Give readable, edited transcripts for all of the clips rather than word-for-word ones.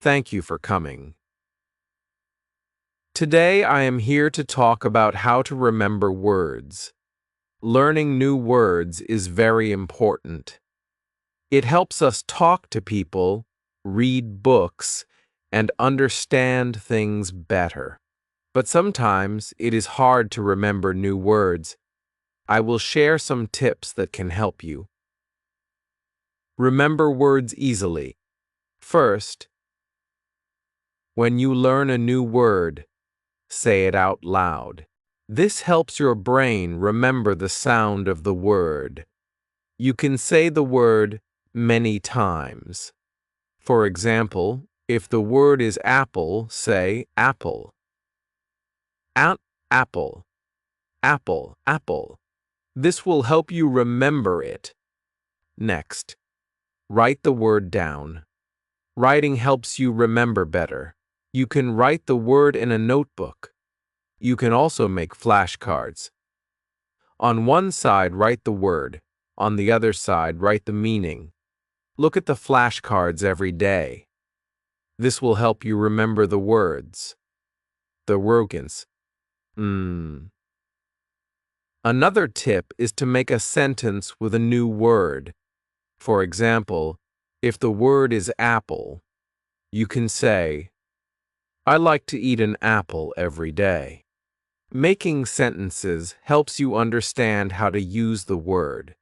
Thank you for coming. Today I am here to talk about how to remember words. Learning new words is very important. It helps us talk to people, read books, and understand things better. But sometimes it is hard to remember new words. I will share some tips that can help you. Remember words easily. First, when you learn a new word, say it out loud. This helps your brain remember the sound of the word. You can say the word many times. For example, if the word is apple, say apple. Apple, apple, apple. This will help you remember it. Next, write the word down. Writing helps you remember better. You can write the word in a notebook. You can also make flashcards. On one side, write the word. On the other side, write the meaning. Look at the flashcards every day. This will help you remember the words. The words. Another tip is to make a sentence with a new word. For example, if the word is apple, you can say, I like to eat an apple every day. Making sentences helps you understand how to use the word.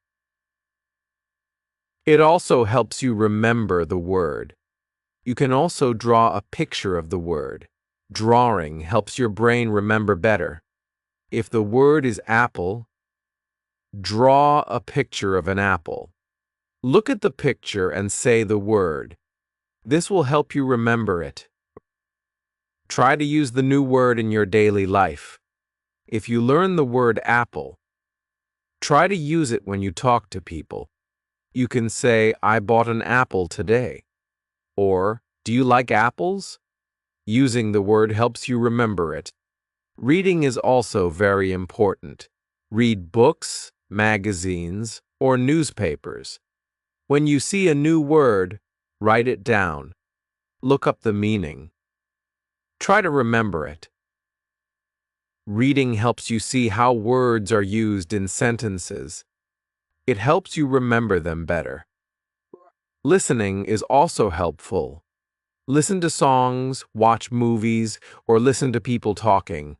It also helps you remember the word. You can also draw a picture of the word. Drawing helps your brain remember better. If the word is apple, draw a picture of an apple. Look at the picture and say the word. This will help you remember it. Try to use the new word in your daily life. If you learn the word apple, try to use it when you talk to people. You can say, I bought an apple today. Or, do you like apples? Using the word helps you remember it. Reading is also very important. Read books, magazines, or newspapers. When you see a new word, write it down. Look up the meaning. Try to remember it. Reading helps you see how words are used in sentences. It helps you remember them better. Listening is also helpful. Listen to songs, watch movies, or listen to people talking.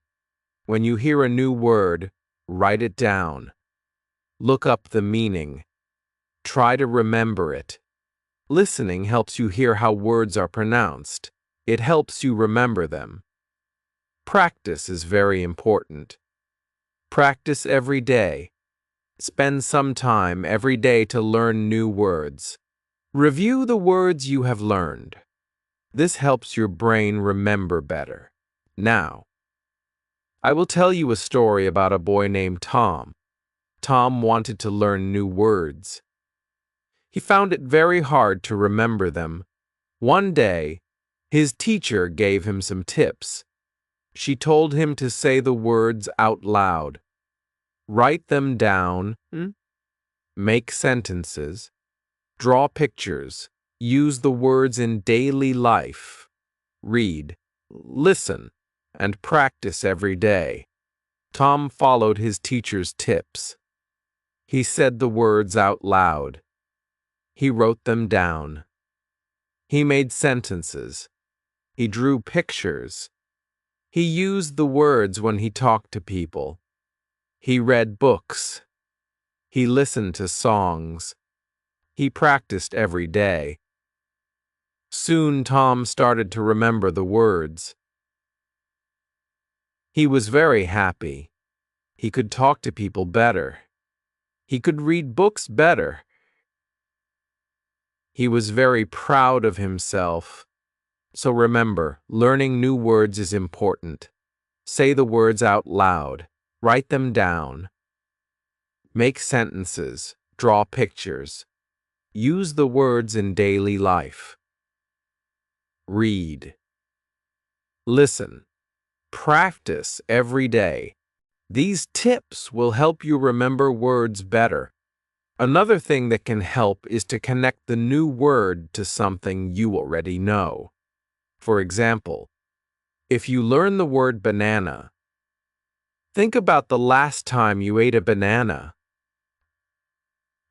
When you hear a new word, write it down. Look up the meaning. Try to remember it. Listening helps you hear how words are pronounced. It helps you remember them. Practice is very important. Practice every day. Spend some time every day to learn new words. Review the words you have learned. This helps your brain remember better. Now, I will tell you a story about a boy named Tom. Tom wanted to learn new words. He found it very hard to remember them. One day, his teacher gave him some tips. She told him to say the words out loud. Write them down. Make sentences. Draw pictures. Use the words in daily life. Read, listen, and practice every day. Tom followed his teacher's tips. He said the words out loud. He wrote them down. He made sentences. He drew pictures. He used the words when he talked to people. He read books. He listened to songs. He practiced every day. Soon Tom started to remember the words. He was very happy. He could talk to people better. He could read books better. He was very proud of himself. So remember, learning new words is important. Say the words out loud. Write them down. Make sentences. Draw pictures. Use the words in daily life. Read. Listen. Practice every day. These tips will help you remember words better. Another thing that can help is to connect the new word to something you already know. For example, if you learn the word banana, think about the last time you ate a banana.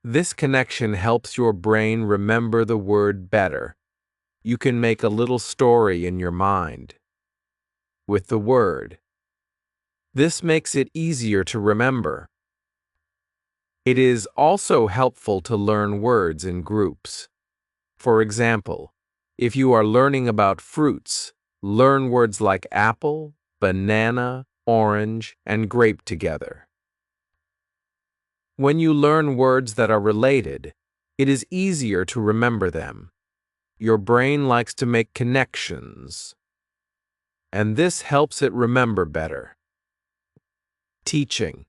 This connection helps your brain remember the word better. You can make a little story in your mind with the word. This makes it easier to remember. It is also helpful to learn words in groups. For example, if you are learning about fruits, learn words like apple, banana, orange, and grape together. When you learn words that are related, it is easier to remember them. Your brain likes to make connections, and this helps it remember better. Teaching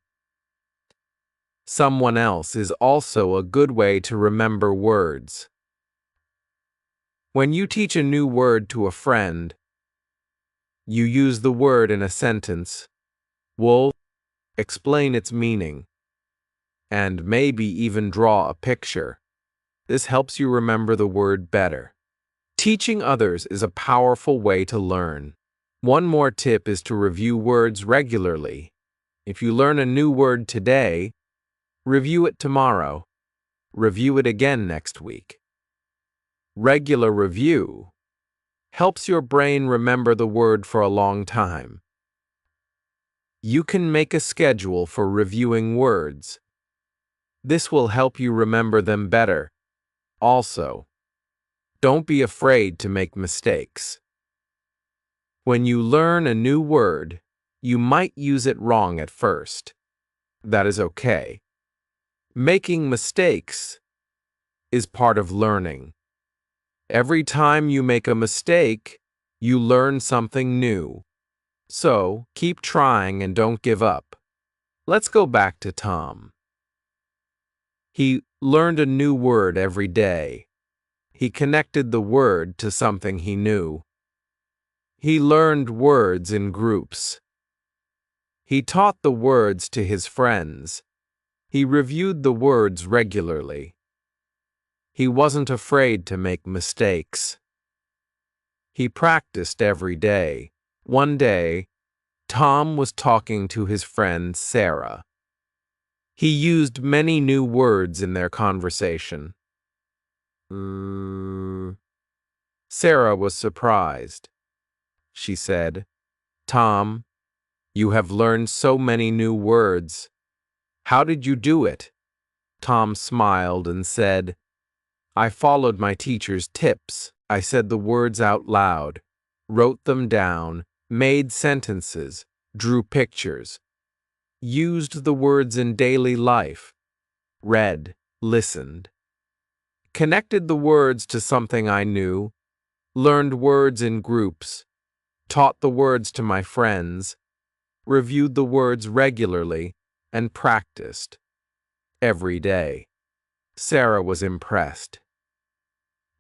someone else is also a good way to remember words. When you teach a new word to a friend, you use the word in a sentence, will explain its meaning, and maybe even draw a picture. This helps you remember the word better. Teaching others is a powerful way to learn. One more tip is to review words regularly. If you learn a new word today, review it tomorrow. Review it again next week. Regular review helps your brain remember the word for a long time. You can make a schedule for reviewing words. This will help you remember them better. Also, don't be afraid to make mistakes. When you learn a new word, you might use it wrong at first. That is okay. Making mistakes is part of learning. Every time you make a mistake, you learn something new. So, keep trying and don't give up. Let's go back to Tom. He learned a new word every day. He connected the word to something he knew. He learned words in groups. He taught the words to his friends. He reviewed the words regularly. He wasn't afraid to make mistakes. He practiced every day. One day, Tom was talking to his friend Sarah. He used many new words in their conversation. Sarah was surprised. She said, "Tom, you have learned so many new words. How did you do it?" Tom smiled and said, "I followed my teacher's tips. I said the words out loud, wrote them down, made sentences, drew pictures, used the words in daily life, read, listened, connected the words to something I knew, learned words in groups, taught the words to my friends, reviewed the words regularly, and practiced every day." Sarah was impressed.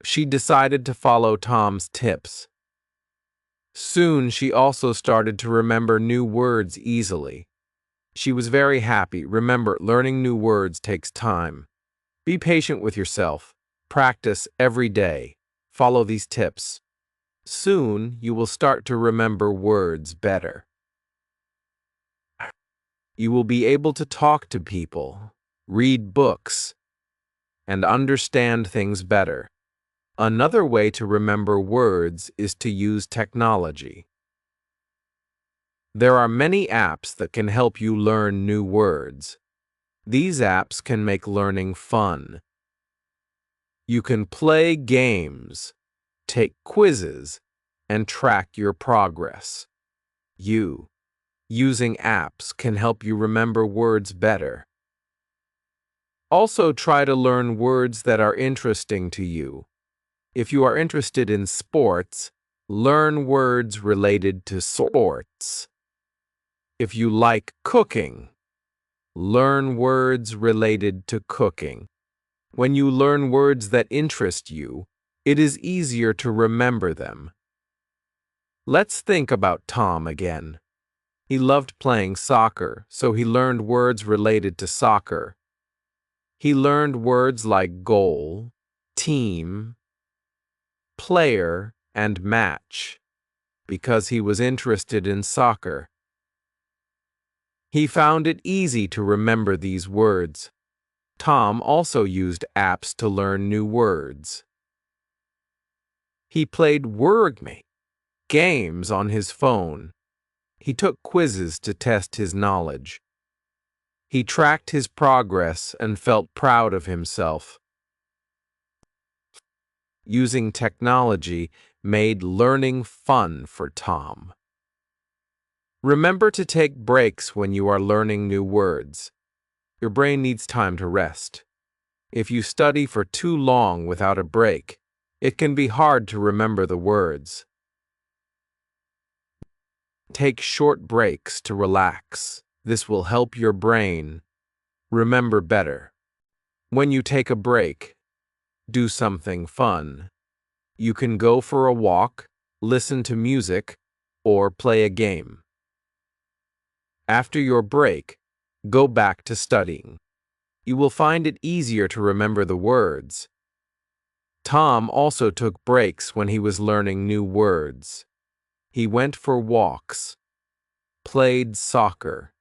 She decided to follow Tom's tips. Soon she also started to remember new words easily. She was very happy. Remember, learning new words takes time. Be patient with yourself. Practice every day. Follow these tips. Soon you will start to remember words better. You will be able to talk to people, read books, and understand things better. Another way to remember words is to use technology. There are many apps that can help you learn new words. These apps can make learning fun. You can play games, take quizzes, and track your progress. Using apps can help you remember words better. Also, try to learn words that are interesting to you. If you are interested in sports, learn words related to sports. If you like cooking, learn words related to cooking. When you learn words that interest you, it is easier to remember them. Let's think about Tom again. He loved playing soccer, so he learned words related to soccer. He learned words like goal, team, player, and match because he was interested in soccer. He found it easy to remember these words. Tom also used apps to learn new words. He played word games on his phone. He took quizzes to test his knowledge. He tracked his progress and felt proud of himself. Using technology made learning fun for Tom. Remember to take breaks when you are learning new words. Your brain needs time to rest. If you study for too long without a break, it can be hard to remember the words. Take short breaks to relax. This will help your brain remember better. When you take a break, do something fun. You can go for a walk, listen to music, or play a game. After your break, go back to studying. You will find it easier to remember the words. Tom also took breaks when he was learning new words. He went for walks, played soccer,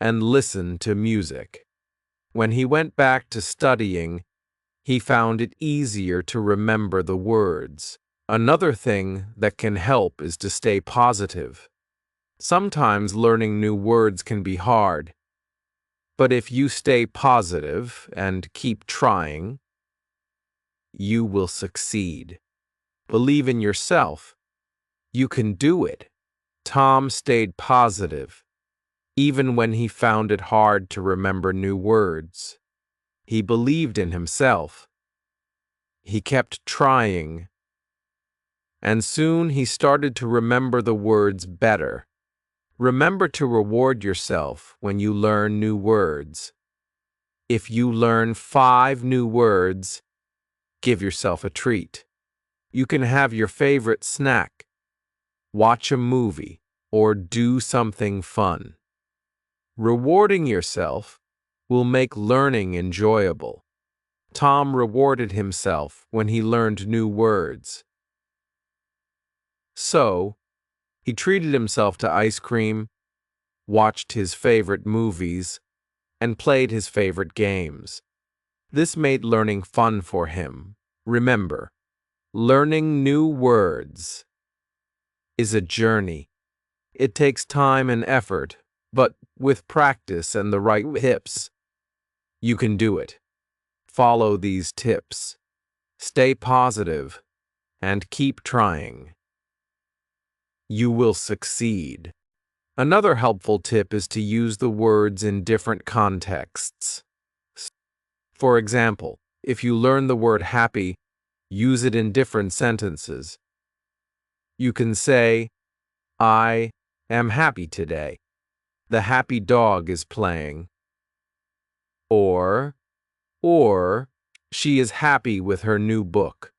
and listened to music. When he went back to studying, he found it easier to remember the words. Another thing that can help is to stay positive. Sometimes learning new words can be hard, but if you stay positive and keep trying, you will succeed. Believe in yourself. You can do it. Tom stayed positive, even when he found it hard to remember new words. He believed in himself. He kept trying, and soon he started to remember the words better. Remember to reward yourself when you learn new words. If you learn 5 new words, give yourself a treat. You can have your favorite snack, watch a movie, or do something fun. Rewarding yourself will make learning enjoyable. Tom rewarded himself when he learned new words. So, he treated himself to ice cream, watched his favorite movies, and played his favorite games. This made learning fun for him. Remember, learning new words is a journey. It takes time and effort, but with practice and the right tips, you can do it. Follow these tips. Stay positive and keep trying. You will succeed. Another helpful tip is to use the words in different contexts. For example, if you learn the word happy, use it in different sentences. You can say, I am happy today. The happy dog is playing. Or, she is happy with her new book.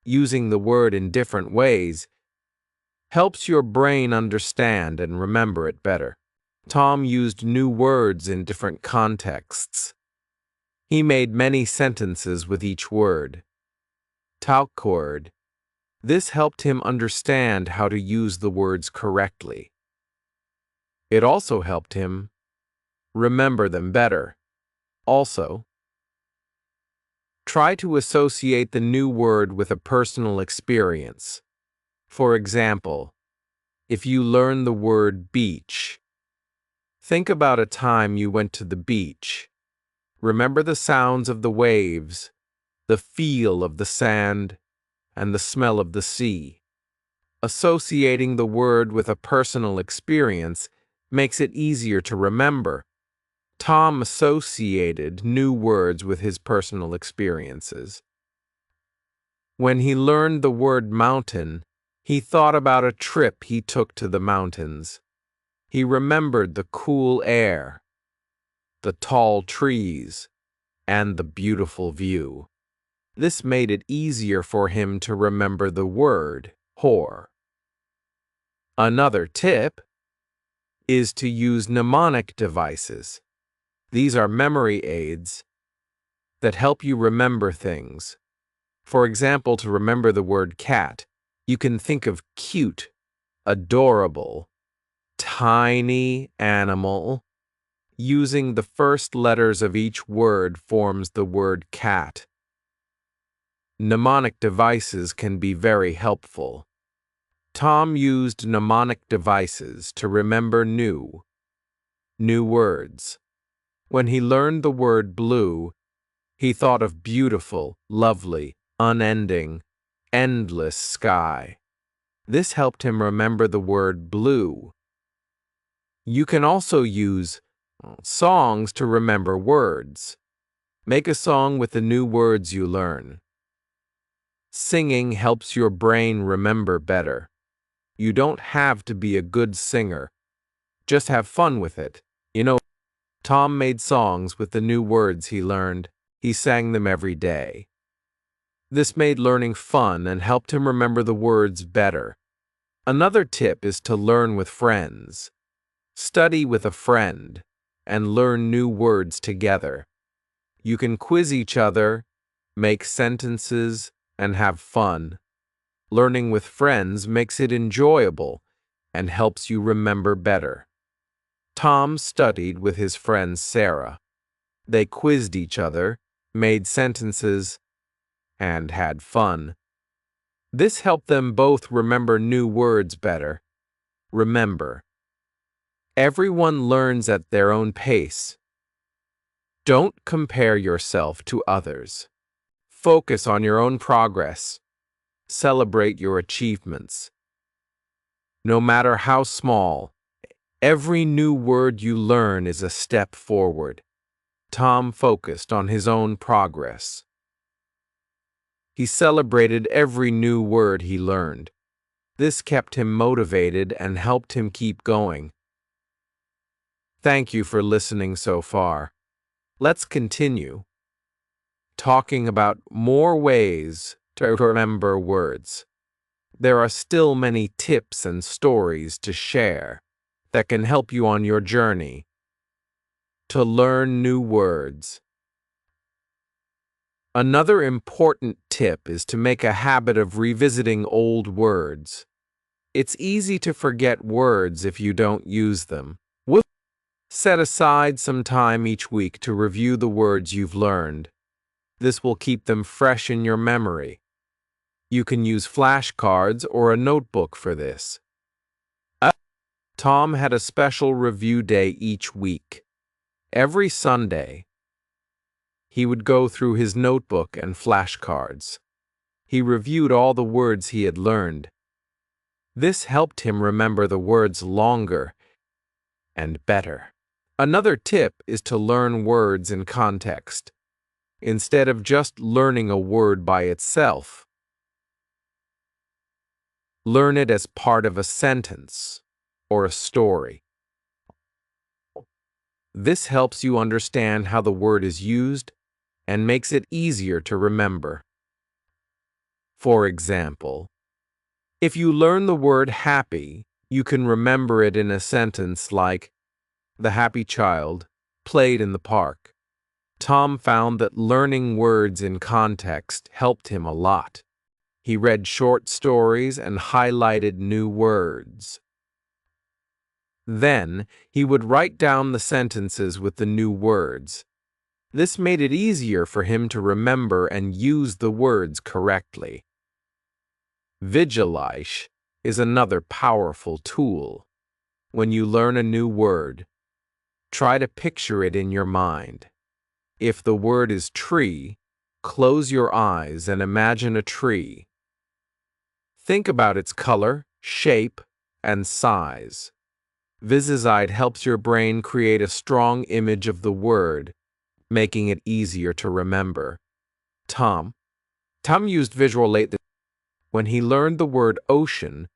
Using the word in different ways helps your brain understand and remember it better. Tom used new words in different contexts. He made many sentences with each word. Talkord. This helped him understand how to use the words correctly. It also helped him remember them better. Also, try to associate the new word with a personal experience. For example, if you learn the word beach, think about a time you went to the beach. Remember the sounds of the waves, the feel of the sand, and the smell of the sea. Associating the word with a personal experience makes it easier to remember. Tom associated new words with his personal experiences. When he learned the word mountain, he thought about a trip he took to the mountains. He remembered the cool air, the tall trees, and the beautiful view. This made it easier for him to remember the word whore. Another tip is to use mnemonic devices. These are memory aids that help you remember things. For example, to remember the word cat, You can think of cute, adorable, tiny animal. Using the first letters of each word forms the word cat. Mnemonic devices can be very helpful. Tom used mnemonic devices to remember new words. When he learned the word blue, he thought of beautiful, lovely, unending, endless sky. This helped him remember the word blue. You can also use songs to remember words. Make a song with the new words you learn. Singing helps your brain remember better. You don't have to be a good singer. Just have fun with it. Tom made songs with the new words he learned. He sang them every day. This made learning fun and helped him remember the words better. Another tip is to learn with friends. Study with a friend and learn new words together. You can quiz each other, make sentences, and have fun. Learning with friends makes it enjoyable and helps you remember better. Tom studied with his friend Sarah. They quizzed each other, made sentences, and had fun. This helped them both remember new words better. Remember, everyone learns at their own pace. Don't compare yourself to others. Focus on your own progress. Celebrate your achievements. No matter how small, every new word you learn is a step forward. Tom focused on his own progress. He celebrated every new word he learned. This kept him motivated and helped him keep going. Thank you for listening so far. Let's continue talking about more ways to remember words. There are still many tips and stories to share that can help you on your journey to learn new words. Another important tip is to make a habit of revisiting old words. It's easy to forget words if you don't use them. Set aside some time each week to review the words you've learned. This will keep them fresh in your memory. You can use flashcards or a notebook for this. Tom had a special review day each week. Every Sunday, he would go through his notebook and flashcards. He reviewed all the words he had learned. This helped him remember the words longer and better. Another tip is to learn words in context. Instead of just learning a word by itself, learn it as part of a sentence or a story. This helps you understand how the word is used and makes it easier to remember. For example, if you learn the word happy, you can remember it in a sentence like, "The happy child played in the park." Tom found that learning words in context helped him a lot. He read short stories and highlighted new words. Then, he would write down the sentences with the new words. This made it easier for him to remember and use the words correctly. Visualize is another powerful tool. When you learn a new word, try to picture it in your mind. If the word is tree, close your eyes and imagine a tree. Think about its color, shape, and size. Visualize helps your brain create a strong image of the word, making it easier to remember. Tom used visualize. When he learned the word ocean,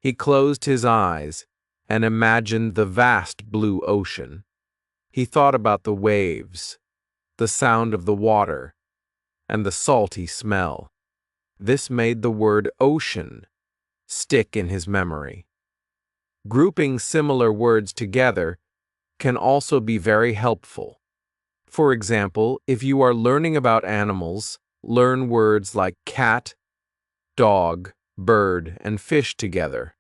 he closed his eyes and imagined the vast blue ocean. He thought about the waves, the sound of the water, and the salty smell. This made the word ocean stick in his memory. Grouping similar words together can also be very helpful. For example, if you are learning about animals, learn words like cat, dog, bird, and fish together.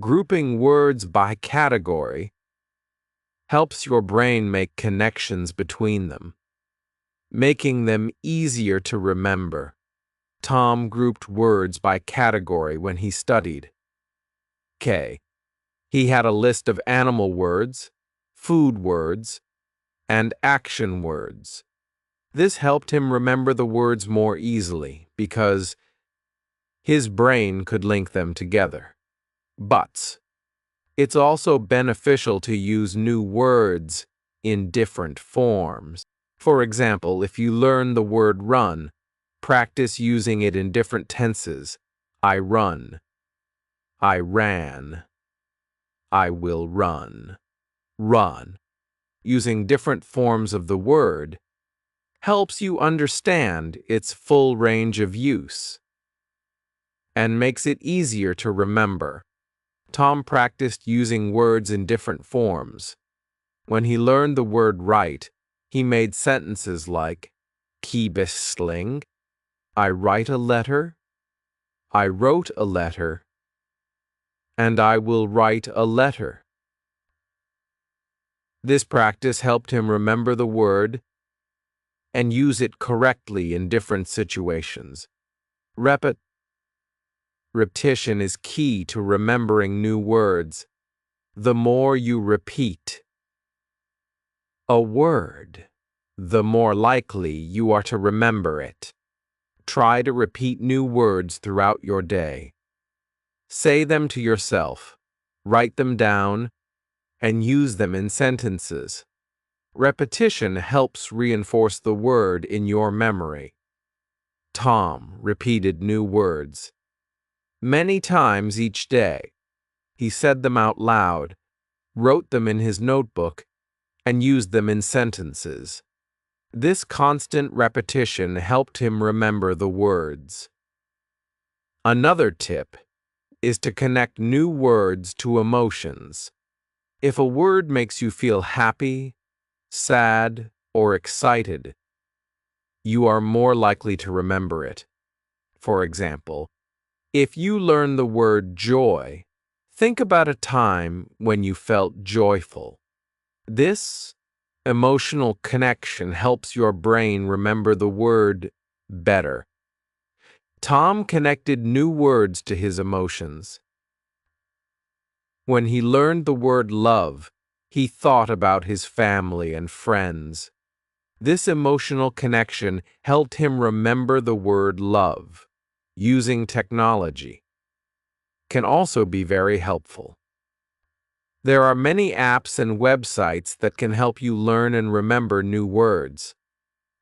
Grouping words by category helps your brain make connections between them, making them easier to remember. Tom grouped words by category when he studied. K. He had a list of animal words, food words, and action words. This helped him remember the words more easily because his brain could link them together. But it's also beneficial to use new words in different forms. For example, if you learn the word run, practice using it in different tenses. I run. I ran. I will run. Run. Using different forms of the word helps you understand its full range of use and makes it easier to remember. Tom practiced using words in different forms. When he learned the word write, he made sentences like Kiebisling, I write a letter, I wrote a letter, and I will write a letter. This practice helped him remember the word and use it correctly in different situations. Repetition is key to remembering new words. The more you repeat a word, the more likely you are to remember it. Try to repeat new words throughout your day. Say them to yourself, write them down, and use them in sentences. Repetition helps reinforce the word in your memory. Tom repeated new words many times each day. He said them out loud, wrote them in his notebook, and used them in sentences. This constant repetition helped him remember the words. Another tip is to connect new words to emotions. If a word makes you feel happy, sad, or excited, you are more likely to remember it. For example, if you learn the word joy, think about a time when you felt joyful. This emotional connection helps your brain remember the word better. Tom connected new words to his emotions. When he learned the word love, he thought about his family and friends. This emotional connection helped him remember the word love. Using technology can also be very helpful. There are many apps and websites that can help you learn and remember new words.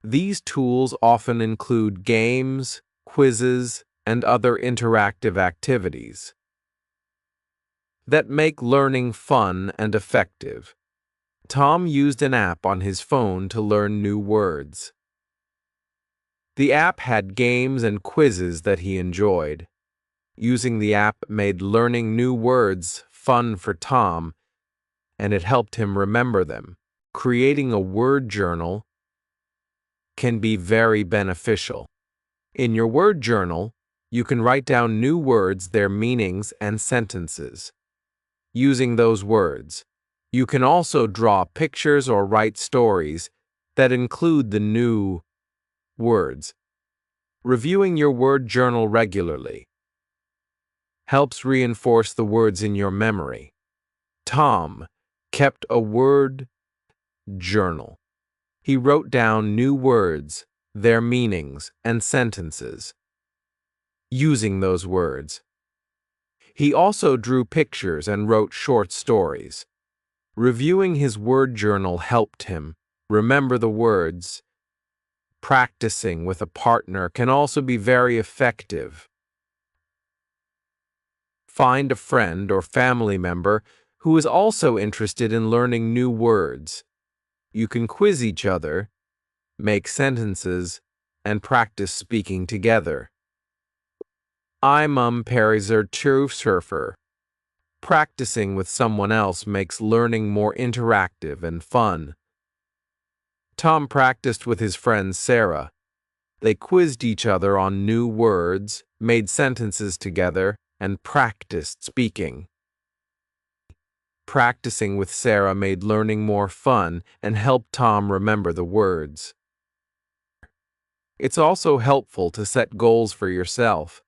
These tools often include games, quizzes, and other interactive activities that make learning fun and effective. Tom used an app on his phone to learn new words. The app had games and quizzes that he enjoyed. Using the app made learning new words fun for Tom, and it helped him remember them. Creating a word journal can be very beneficial. In your word journal, you can write down new words, their meanings, and sentences. Using those words, you can also draw pictures or write stories that include the new words. Reviewing your word journal regularly helps reinforce the words in your memory. Tom kept a word journal. He wrote down new words, their meanings, and sentences. Using those words, he also drew pictures and wrote short stories. Reviewing his word journal helped him remember the words. Practicing with a partner can also be very effective. Find a friend or family member who is also interested in learning new words. You can quiz each other, make sentences, and practice speaking together. I'm surfer. Practicing with someone else makes learning more interactive and fun. Tom practiced with his friend Sarah. They quizzed each other on new words made sentences together, and practiced speaking. Practicing with Sarah made learning more fun and helped Tom remember the words. It's also helpful to set goals for yourself.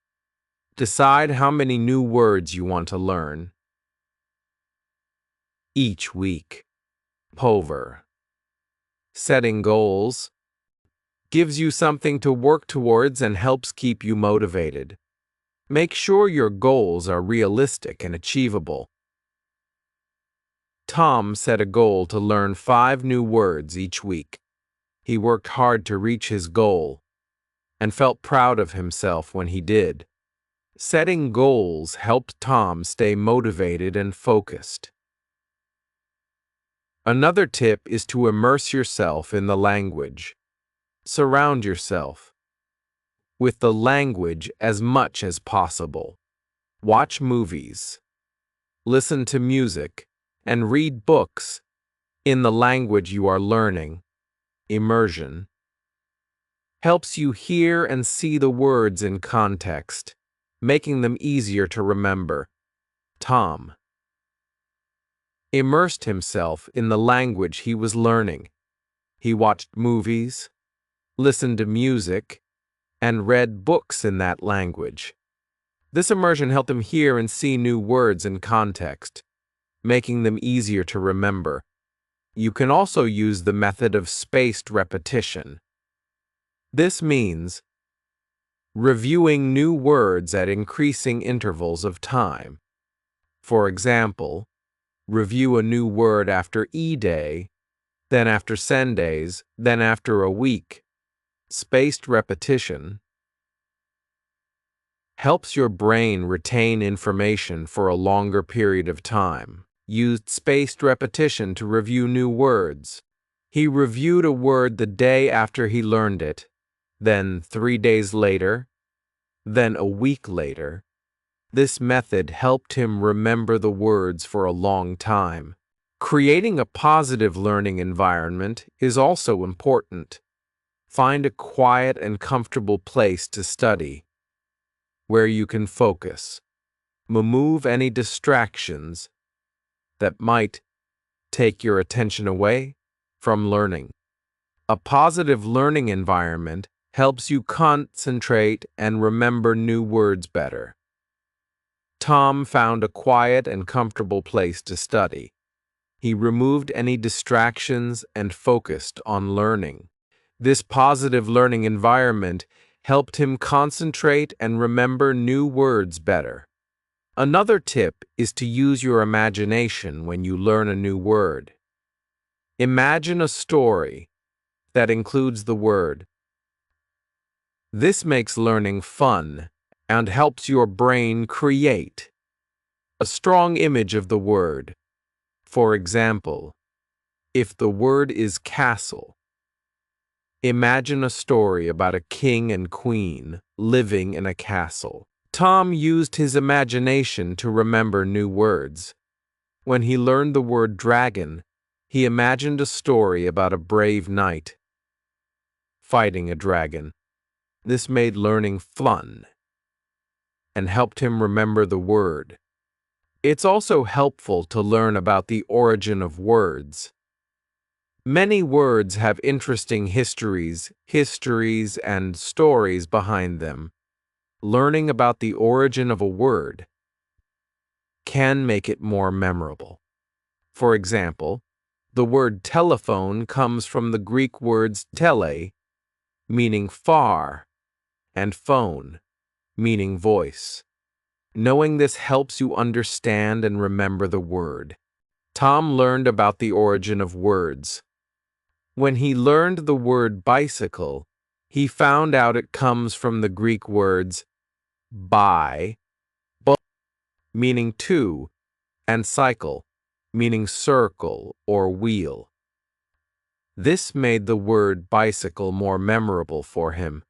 Decide how many new words you want to learn each week. Over. Setting goals gives you something to work towards and helps keep you motivated. Make sure your goals are realistic and achievable. Tom set a goal to learn 5 new words each week. He worked hard to reach his goal and felt proud of himself when he did. Setting goals helped Tom stay motivated and focused. Another tip is to immerse yourself in the language. Surround yourself with the language as much as possible. Watch movies, listen to music, and read books in the language you are learning. Immersion helps you hear and see the words in context, making them easier to remember. Tom immersed himself in the language he was learning. He watched movies, listened to music, and read books in that language. This immersion helped him hear and see new words in context, making them easier to remember. You can also use the method of spaced repetition. This means reviewing new words at increasing intervals of time. For example, review a new word after E-Day, then after Sundays, then after a week. Spaced repetition helps your brain retain information for a longer period of time. Used spaced repetition to review new words. He reviewed a word the day after he learned it, then 3 days later, then a week later. This method helped him remember the words for a long time. Creating a positive learning environment is also important. Find a quiet and comfortable place to study, where you can focus. Remove any distractions that might take your attention away from learning. A positive learning environment helps you concentrate and remember new words better. Tom found a quiet and comfortable place to study. He removed any distractions and focused on learning. This positive learning environment helped him concentrate and remember new words better. Another tip is to use your imagination when you learn a new word. Imagine a story that includes the word. This makes learning fun and helps your brain create a strong image of the word. For example, if the word is castle, imagine a story about a king and queen living in a castle. Tom used his imagination to remember new words. When he learned the word dragon, he imagined a story about a brave knight fighting a dragon. This made learning fun and helped him remember the word. It's also helpful to learn about the origin of words. Many words have interesting histories, and stories behind them. Learning about the origin of a word can make it more memorable. For example, the word telephone comes from the Greek words tele, meaning far, and phone, meaning voice. Knowing this helps you understand and remember the word. Tom learned about the origin of words. When he learned the word bicycle, he found out it comes from the Greek words bi, meaning two, and cycle, meaning circle or wheel. This made the word bicycle more memorable for him.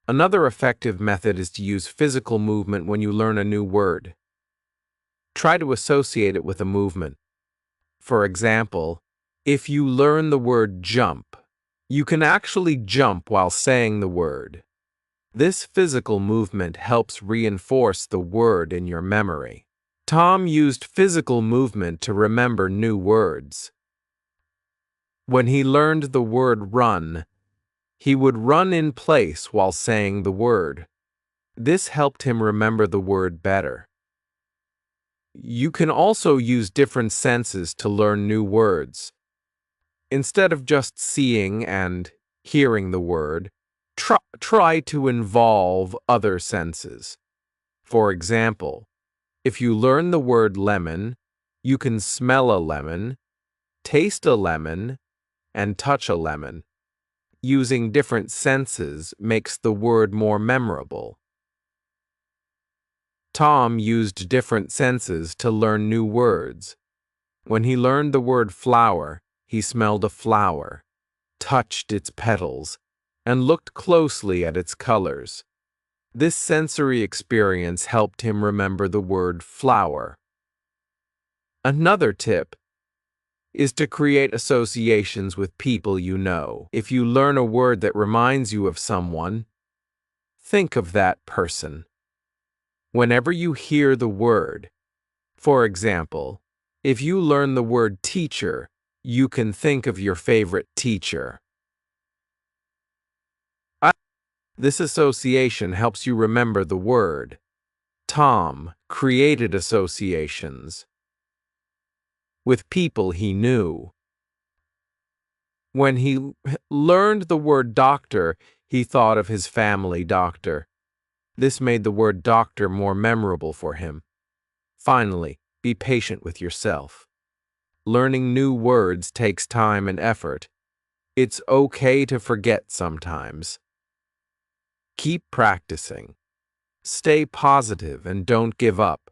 Another effective method is to use physical movement when you learn a new word. Try to associate it with a movement. For example, if you learn the word jump, you can actually jump while saying the word. This physical movement helps reinforce the word in your memory. Tom used physical movement to remember new words. When he learned the word run, he would run in place while saying the word. This helped him remember the word better. You can also use different senses to learn new words. Instead of just seeing and hearing the word, try to involve other senses. For example, if you learn the word lemon, you can smell a lemon, taste a lemon, and touch a lemon. Using different senses makes the word more memorable. Tom used different senses to learn new words. When he learned the word flower, he smelled a flower, touched its petals, and looked closely at its colors. This sensory experience helped him remember the word flower. Another tip is to create associations with people you know. If you learn a word that reminds you of someone, think of that person. Whenever you hear the word, for example, if you learn the word teacher, you can think of your favorite teacher. This association helps you remember the word. Tom created associations with people he knew. When he learned the word doctor, he thought of his family doctor. This made the word doctor more memorable for him. Finally, be patient with yourself. Learning new words takes time and effort. It's okay to forget sometimes. Keep practicing. Stay positive and don't give up.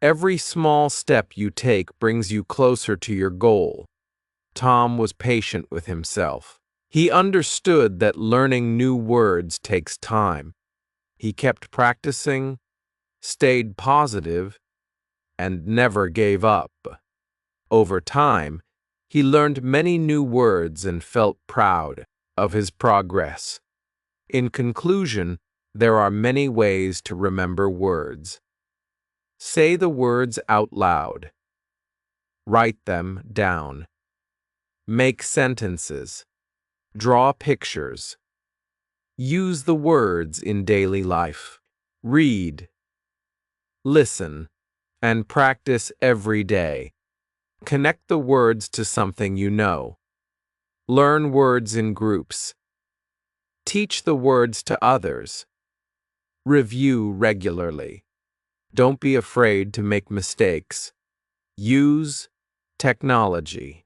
Every small step you take brings you closer to your goal. Tom was patient with himself. He understood that learning new words takes time. He kept practicing, stayed positive, and never gave up. Over time, he learned many new words and felt proud of his progress. In conclusion, there are many ways to remember words. Say the words out loud. Write them down. Make sentences. Draw pictures. Use the words in daily life. Read, listen, and practice every day. Connect the words to something you know. Learn words in groups. Teach the words to others. Review regularly. Don't be afraid to make mistakes. Use technology.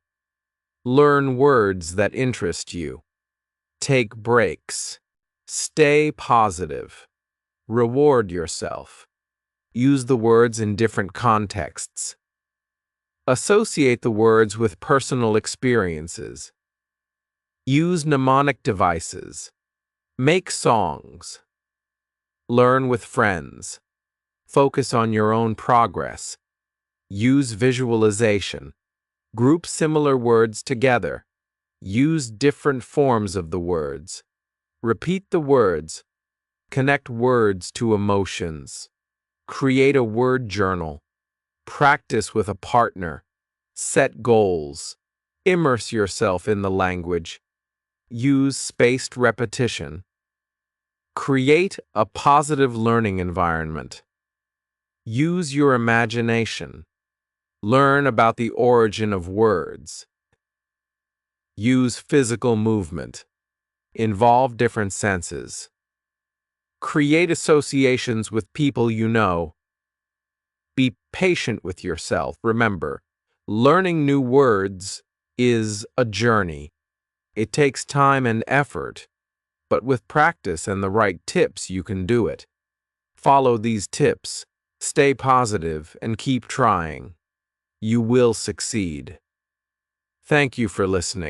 Learn words that interest you. Take breaks. Stay positive. Reward yourself. Use the words in different contexts. Associate the words with personal experiences. Use mnemonic devices. Make songs. Learn with friends. Focus on your own progress. Use visualization. Group similar words together. Use different forms of the words. Repeat the words. Connect words to emotions. Create a word journal. Practice with a partner. Set goals. Immerse yourself in the language. Use spaced repetition. Create a positive learning environment. Use your imagination. Learn about the origin of words. Use physical movement. Involve different senses. Create associations with people you know. Be patient with yourself. Remember, learning new words is a journey. It takes time and effort, but with practice and the right tips, you can do it. Follow these tips, stay positive, and keep trying. You will succeed. Thank you for listening.